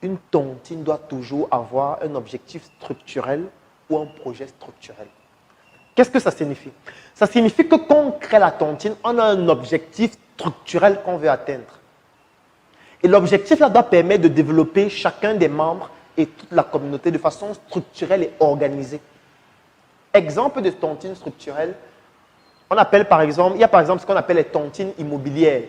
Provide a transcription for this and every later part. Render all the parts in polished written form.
Une tontine doit toujours avoir un objectif structurel ou un projet structurel. Qu'est-ce que ça signifie? Ça signifie que quand on crée la tontine, on a un objectif structurel qu'on veut atteindre. Et l'objectif là doit permettre de développer chacun des membres et toute la communauté de façon structurelle et organisée. Exemple de tontine structurelle, on appelle par exemple, il y a par exemple ce qu'on appelle les tontines immobilières.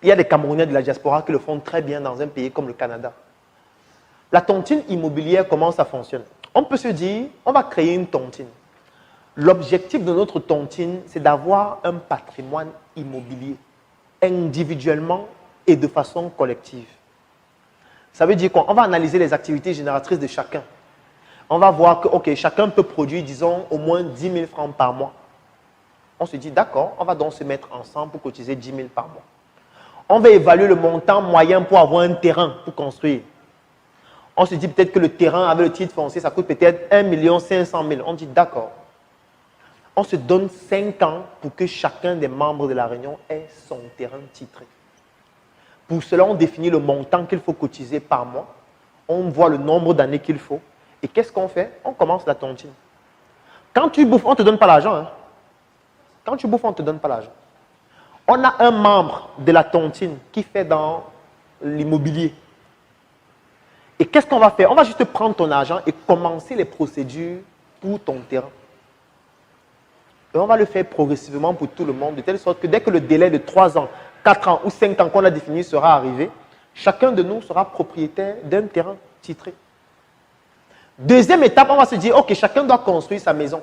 Il y a des Camerounais de la diaspora qui le font très bien dans un pays comme le Canada. La tontine immobilière, comment ça fonctionne? On peut se dire, on va créer une tontine. L'objectif de notre tontine, c'est d'avoir un patrimoine immobilier, individuellement et de façon collective. Ça veut dire quoi? On va analyser les activités génératrices de chacun. On va voir que, ok, chacun peut produire, disons, au moins 10 000 francs par mois. On se dit, d'accord, on va donc se mettre ensemble pour cotiser 10 000 par mois. On va évaluer le montant moyen pour avoir un terrain pour construire. On se dit peut-être que le terrain avec le titre foncier, ça coûte peut-être 1 500 000. On dit d'accord. On se donne 5 ans pour que chacun des membres de la réunion ait son terrain titré. Pour cela, on définit le montant qu'il faut cotiser par mois. On voit le nombre d'années qu'il faut. Et qu'est-ce qu'on fait? On commence la tontine. Quand tu bouffes, on ne te donne pas l'argent. Hein? Quand tu bouffes, on ne te donne pas l'argent. On a un membre de la tontine qui fait dans l'immobilier. Et qu'est-ce qu'on va faire? On va juste prendre ton argent et commencer les procédures pour ton terrain. Et on va le faire progressivement pour tout le monde, de telle sorte que dès que le délai de 3 ans, 4 ans ou 5 ans qu'on a défini sera arrivé, chacun de nous sera propriétaire d'un terrain titré. Deuxième étape, on va se dire, ok, chacun doit construire sa maison.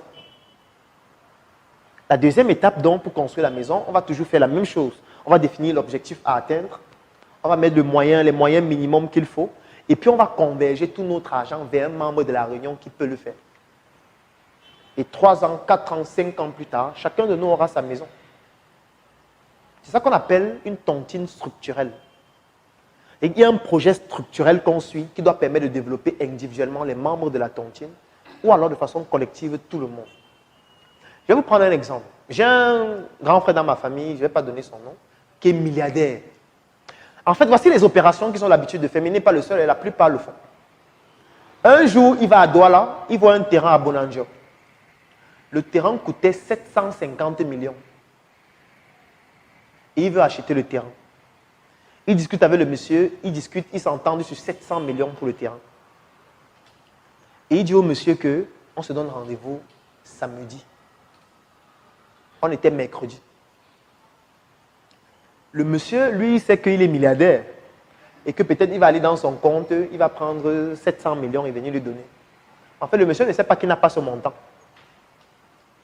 La deuxième étape, donc, pour construire la maison, on va toujours faire la même chose. On va définir l'objectif à atteindre. On va mettre les moyens minimums qu'il faut. Et puis, on va converger tout notre argent vers un membre de la réunion qui peut le faire. Et 3 ans, 4 ans, 5 ans plus tard, chacun de nous aura sa maison. C'est ça qu'on appelle une tontine structurelle. Et il y a un projet structurel qu'on suit qui doit permettre de développer individuellement les membres de la tontine ou alors de façon collective tout le monde. Je vais vous prendre un exemple. J'ai un grand frère dans ma famille, je ne vais pas donner son nom, qui est milliardaire. En fait, voici les opérations qu'ils ont l'habitude de faire, mais il n'est pas le seul et la plupart le font. Un jour, il va à Douala, il voit un terrain à Bonanjo. Le terrain coûtait 750 millions. Et il veut acheter le terrain. Il discute avec le monsieur, ils s'entendent sur 700 millions pour le terrain. Et il dit au monsieur qu'on se donne rendez-vous samedi. On était mercredi. Le monsieur, lui, il sait qu'il est milliardaire et que peut-être il va aller dans son compte, il va prendre 700 millions et venir lui donner. En fait, le monsieur ne sait pas qu'il n'a pas ce montant.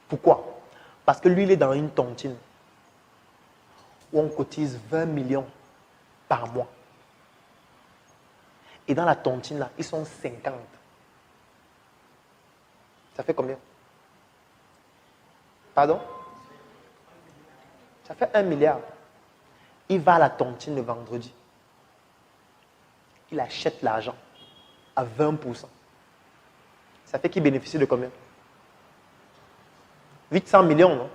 Pourquoi? Parce que lui, il est dans une tontine où on cotise 20 millions par mois. Et dans la tontine, là, ils sont 50. Ça fait combien? Pardon? Ça fait 1 milliard. Il va à la tontine le vendredi. Il achète l'argent à 20%. Ça fait qu'il bénéficie de combien? 800 millions, non?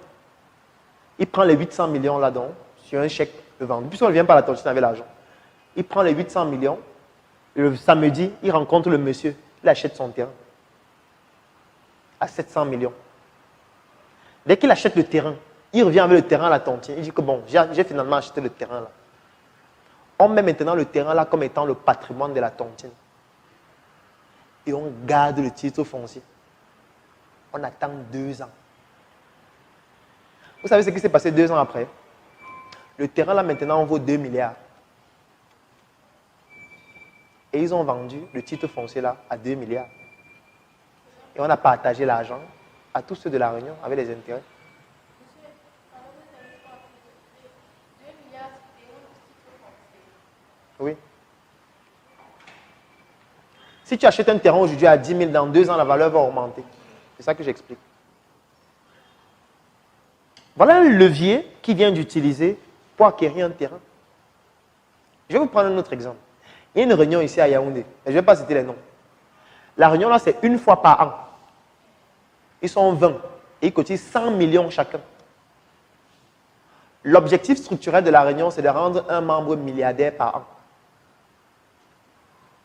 Il prend les 800 millions là-dedans sur un chèque le vendredi. Puisqu'on ne vient pas à la tontine avec l'argent. Il prend les 800 millions. Et le samedi, il rencontre le monsieur. Il achète son terrain à 700 millions. Dès qu'il achète le terrain, il revient avec le terrain à la tontine. Il dit que bon, j'ai finalement acheté le terrain là. On met maintenant le terrain là comme étant le patrimoine de la tontine. Et on garde le titre foncier. On attend 2 ans. Vous savez ce qui s'est passé 2 ans après? Le terrain là maintenant vaut 2 milliards. Et ils ont vendu le titre foncier là à 2 milliards. Et on a partagé l'argent à tous ceux de la Réunion avec les intérêts. Oui. Si tu achètes un terrain aujourd'hui à 10 000, dans 2 ans, la valeur va augmenter. C'est ça que j'explique. Voilà un levier qui vient d'utiliser pour acquérir un terrain. Je vais vous prendre un autre exemple. Il y a une réunion ici à Yaoundé. Je ne vais pas citer les noms. La réunion là, c'est 1 fois par an. Ils sont 20 et ils cotisent 100 millions chacun. L'objectif structurel de la réunion, c'est de rendre un membre milliardaire par an.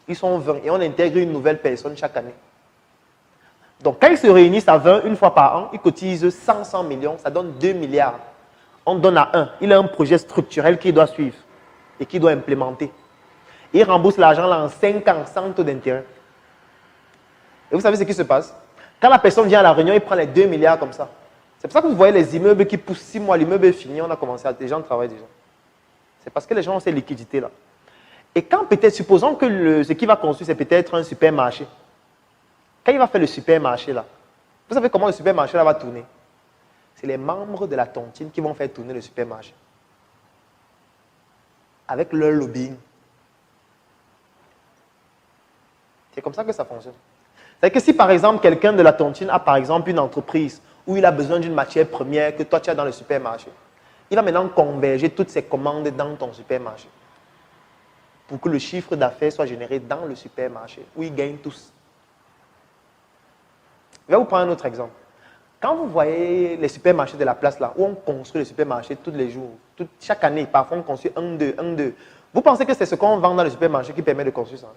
Ils sont 20 et on intègre une nouvelle personne chaque année. Donc, quand ils se réunissent à 20 une fois par an, ils cotisent 100 millions, ça donne 2 milliards. On donne à un. Il a un projet structurel qu'il doit suivre et qu'il doit implémenter. Et il rembourse l'argent là en 5 ans sans taux d'intérêt. Et vous savez ce qui se passe? Quand la personne vient à la réunion, il prend les 2 milliards comme ça. C'est pour ça que vous voyez les immeubles qui poussent 6 mois, l'immeuble est fini, on a commencé à... Les gens travaillent déjà. C'est parce que les gens ont ces liquidités-là. Et quand peut-être, supposons que ce qu'il va construire, c'est peut-être un supermarché. Quand il va faire le supermarché là, vous savez comment le supermarché là va tourner? C'est les membres de la tontine qui vont faire tourner le supermarché. Avec leur lobbying. C'est comme ça que ça fonctionne. C'est que si par exemple quelqu'un de la tontine a par exemple une entreprise où il a besoin d'une matière première que toi tu as dans le supermarché, il va maintenant converger toutes ses commandes dans ton supermarché pour que le chiffre d'affaires soit généré dans le supermarché où ils gagnent tous. Je vais vous prendre un autre exemple. Quand vous voyez les supermarchés de la place là, où on construit les supermarchés tous les jours, chaque année, parfois on construit un, deux. Vous pensez que c'est ce qu'on vend dans le supermarché qui permet de construire ça?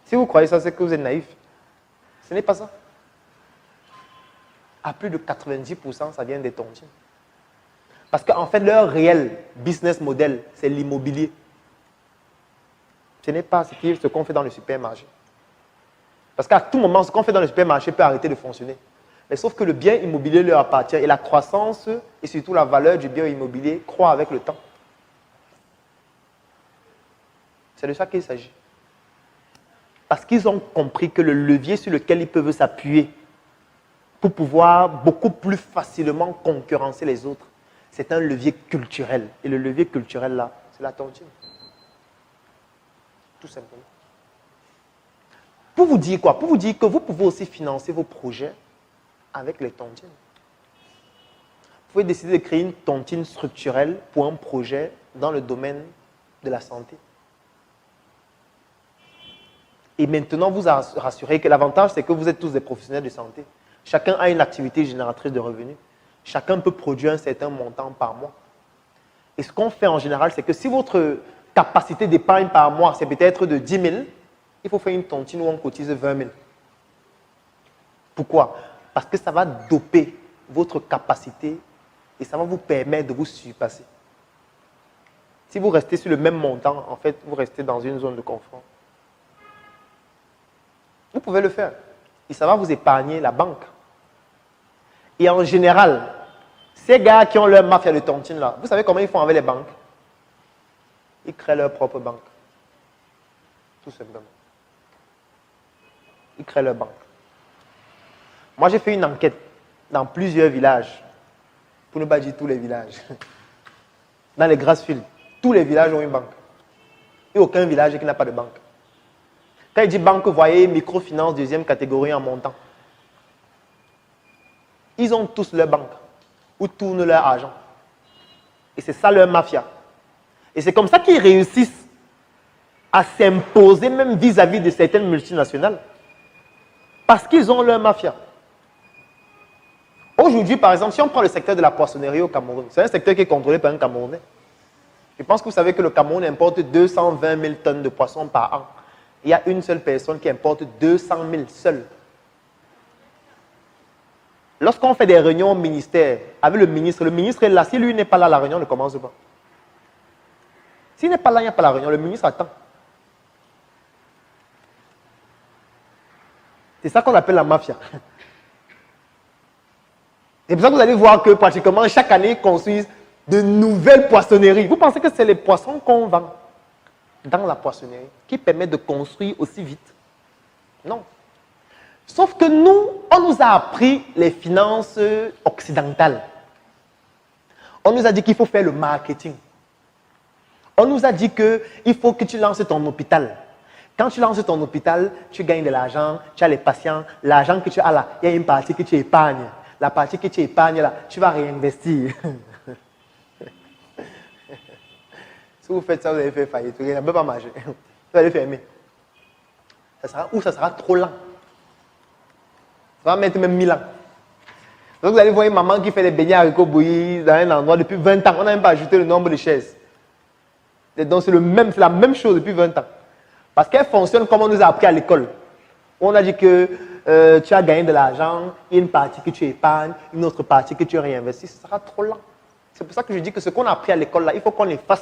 Si vous croyez ça, c'est que vous êtes naïf. Ce n'est pas ça. À plus de 90%, ça vient des tontines. Parce qu'en fait, leur réel business model, c'est l'immobilier. Ce n'est pas ce qu'on fait dans le supermarché. Parce qu'à tout moment, ce qu'on fait dans le supermarché peut arrêter de fonctionner. Mais sauf que le bien immobilier leur appartient et la croissance et surtout la valeur du bien immobilier croît avec le temps. C'est de ça qu'il s'agit. Parce qu'ils ont compris que le levier sur lequel ils peuvent s'appuyer pour pouvoir beaucoup plus facilement concurrencer les autres, c'est un levier culturel. Et le levier culturel là, c'est la tontine. Tout simplement. Pour vous dire quoi? Pour vous dire que vous pouvez aussi financer vos projets avec les tontines. Vous pouvez décider de créer une tontine structurelle pour un projet dans le domaine de la santé. Et maintenant, vous rassurez que l'avantage, c'est que vous êtes tous des professionnels de santé. Chacun a une activité génératrice de revenus. Chacun peut produire un certain montant par mois. Et ce qu'on fait en général, c'est que si votre capacité d'épargne par mois, c'est peut-être de 10 000, il faut faire une tontine où on cotise 20 000. Pourquoi? Parce que ça va doper votre capacité et ça va vous permettre de vous surpasser. Si vous restez sur le même montant, en fait, vous restez dans une zone de confort. Vous pouvez le faire. Et ça va vous épargner la banque. Et en général, ces gars qui ont leur mafia de tontine là, vous savez comment ils font avec les banques? Ils créent leur propre banque. Tout simplement. Ils créent leur banque. Moi, j'ai fait une enquête dans plusieurs villages, pour ne pas dire tous les villages. Dans les Grassfields, tous les villages ont une banque. Et aucun village qui n'a pas de banque. Quand il dit banque, vous voyez microfinance deuxième catégorie en montant. Ils ont tous leur banque, où tourne leur argent. Et c'est ça leur mafia. Et c'est comme ça qu'ils réussissent à s'imposer même vis-à-vis de certaines multinationales. Parce qu'ils ont leur mafia. Aujourd'hui, par exemple, si on prend le secteur de la poissonnerie au Cameroun, c'est un secteur qui est contrôlé par un Camerounais. Je pense que vous savez que le Cameroun importe 220 000 tonnes de poissons par an. Il y a une seule personne qui importe 200 000 seuls. Lorsqu'on fait des réunions au ministère avec le ministre est là. Si lui n'est pas là, la réunion ne commence pas. S'il n'est pas là, il n'y a pas la réunion. Le ministre attend. C'est ça qu'on appelle la mafia. C'est pour ça que vous allez voir que pratiquement chaque année, ils construisent de nouvelles poissonneries. Vous pensez que c'est les poissons qu'on vend dans la poissonnerie qui permettent de construire aussi vite? Non. Sauf que nous, on nous a appris les finances occidentales. On nous a dit qu'il faut faire le marketing. On nous a dit qu'il faut que tu lances ton hôpital. Quand tu lances ton hôpital, tu gagnes de l'argent, tu as les patients. L'argent que tu as là, il y a une partie que tu épargnes. La partie que tu épargnes là, tu vas réinvestir. Si vous faites ça, vous allez faire faillite. Vous ne peut pas marcher. Vous allez fermer. Ça sera trop lent. Ça va mettre même 1000 ans. Donc vous allez voir une maman qui fait des beignets haricots bouillis dans un endroit depuis 20 ans. On n'a même pas ajouté le nombre de chaises. Donc c'est la même chose depuis 20 ans. Parce qu'elle fonctionne comme on nous a appris à l'école. On a dit que tu as gagné de l'argent, il y a une partie que tu épargnes, une autre partie que tu réinvestis. Ce sera trop lent. C'est pour ça que je dis que ce qu'on a appris à l'école, là, il faut qu'on les fasse